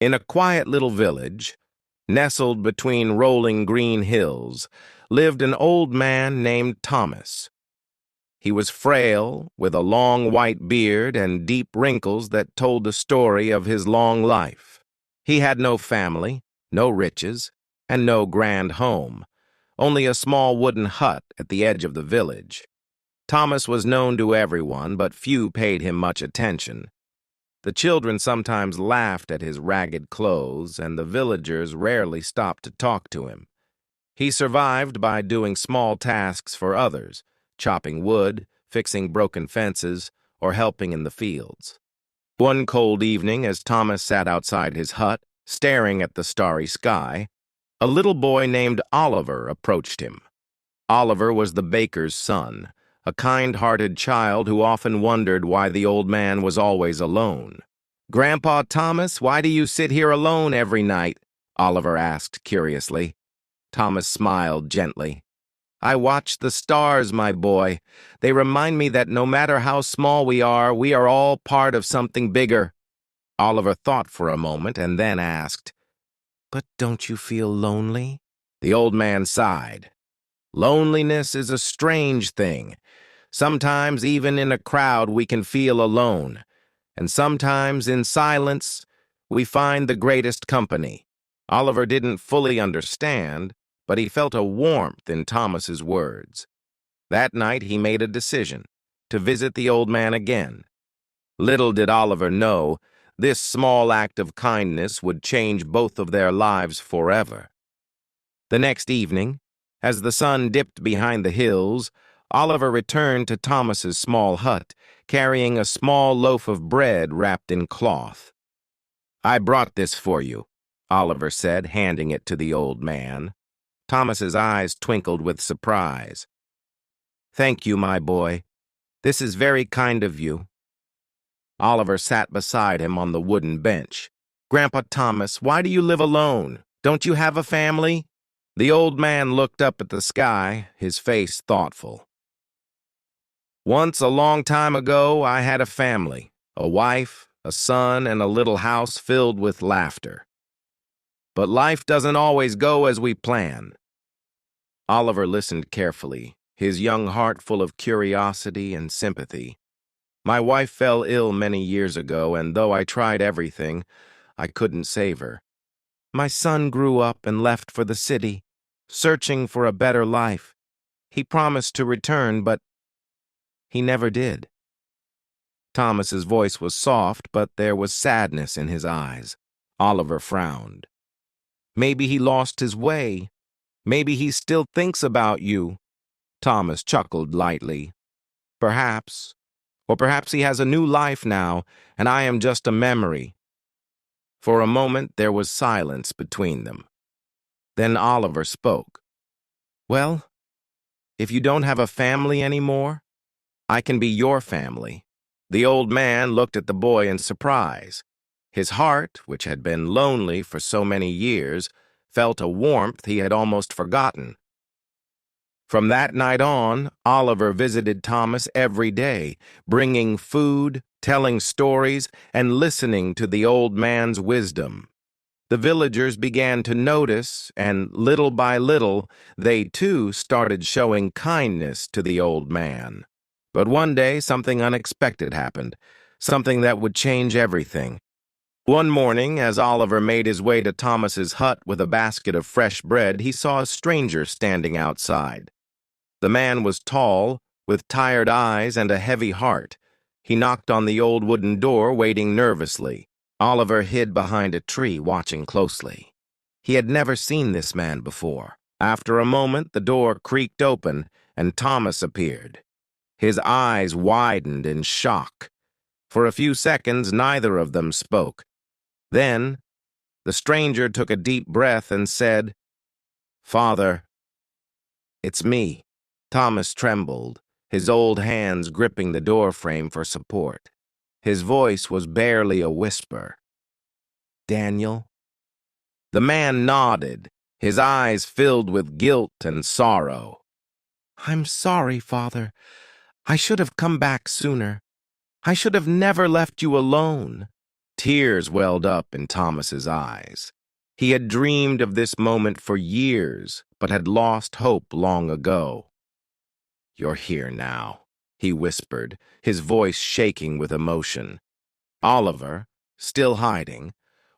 In a quiet little village, nestled between rolling green hills, lived an old man named Thomas. He was frail, with a long white beard and deep wrinkles that told the story of his long life. He had no family, no riches, and no grand home, only a small wooden hut at the edge of the village. Thomas was known to everyone, but few paid him much attention. The children sometimes laughed at his ragged clothes, and the villagers rarely stopped to talk to him. He survived by doing small tasks for others, chopping wood, fixing broken fences, or helping in the fields. One cold evening, as Thomas sat outside his hut, staring at the starry sky, a little boy named Oliver approached him. Oliver was the baker's son, a kind-hearted child who often wondered why the old man was always alone. "Grandpa Thomas, why do you sit here alone every night?" Oliver asked curiously. Thomas smiled gently. "I watch the stars, my boy. They remind me that no matter how small we are all part of something bigger." Oliver thought for a moment and then asked, "But don't you feel lonely?" The old man sighed. "Loneliness is a strange thing. Sometimes even in a crowd we can feel alone, and sometimes in silence we find the greatest company." Oliver didn't fully understand, but he felt a warmth in Thomas's words. That night he made a decision to visit the old man again. Little did Oliver know, this small act of kindness would change both of their lives forever. The next evening, as the sun dipped behind the hills, Oliver returned to Thomas's small hut, carrying a small loaf of bread wrapped in cloth. "I brought this for you," Oliver said, handing it to the old man. Thomas's eyes twinkled with surprise. "Thank you, my boy. This is very kind of you." Oliver sat beside him on the wooden bench. "Grandpa Thomas, why do you live alone? Don't you have a family?" The old man looked up at the sky, his face thoughtful. "Once, a long time ago, I had a family, a wife, a son, and a little house filled with laughter. But life doesn't always go as we plan." Oliver listened carefully, his young heart full of curiosity and sympathy. "My wife fell ill many years ago, and though I tried everything, I couldn't save her. My son grew up and left for the city, searching for a better life. He promised to return, but he never did." Thomas's voice was soft, but there was sadness in his eyes. Oliver frowned. "Maybe he lost his way. Maybe he still thinks about you." Thomas chuckled lightly. "Perhaps. Or perhaps he has a new life now, and I am just a memory." For a moment there was silence between them. Then Oliver spoke. "Well, if you don't have a family anymore, I can be your family." The old man looked at the boy in surprise. His heart, which had been lonely for so many years, felt a warmth he had almost forgotten. From that night on, Oliver visited Thomas every day, bringing food, telling stories, and listening to the old man's wisdom. The villagers began to notice, and little by little, they too started showing kindness to the old man. But one day, something unexpected happened, something that would change everything. One morning, as Oliver made his way to Thomas's hut with a basket of fresh bread, he saw a stranger standing outside. The man was tall, with tired eyes and a heavy heart. He knocked on the old wooden door, waiting nervously. Oliver hid behind a tree, watching closely. He had never seen this man before. After a moment, the door creaked open, and Thomas appeared. His eyes widened in shock. For a few seconds, neither of them spoke. Then, the stranger took a deep breath and said, "Father, it's me." Thomas trembled, his old hands gripping the doorframe for support. His voice was barely a whisper. "Daniel?" The man nodded, his eyes filled with guilt and sorrow. "I'm sorry, Father. I should have come back sooner. I should have never left you alone." Tears welled up in Thomas's eyes. He had dreamed of this moment for years, but had lost hope long ago. "You're here now," he whispered, his voice shaking with emotion. Oliver, still hiding,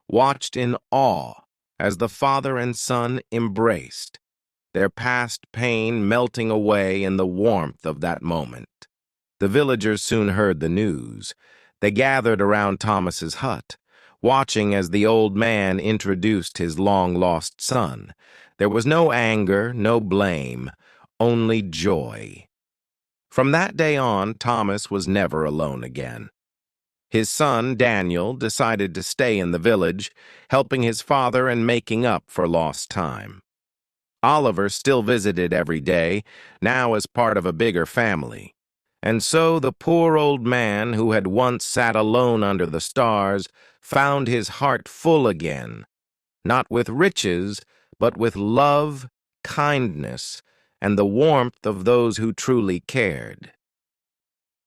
watched in awe as the father and son embraced, their past pain melting away in the warmth of that moment. The villagers soon heard the news. They gathered around Thomas's hut, watching as the old man introduced his long-lost son. There was no anger, no blame, only joy. From that day on, Thomas was never alone again. His son, Daniel, decided to stay in the village, helping his father and making up for lost time. Oliver still visited every day, now as part of a bigger family. And so the poor old man who had once sat alone under the stars found his heart full again, not with riches, but with love, kindness, and the warmth of those who truly cared.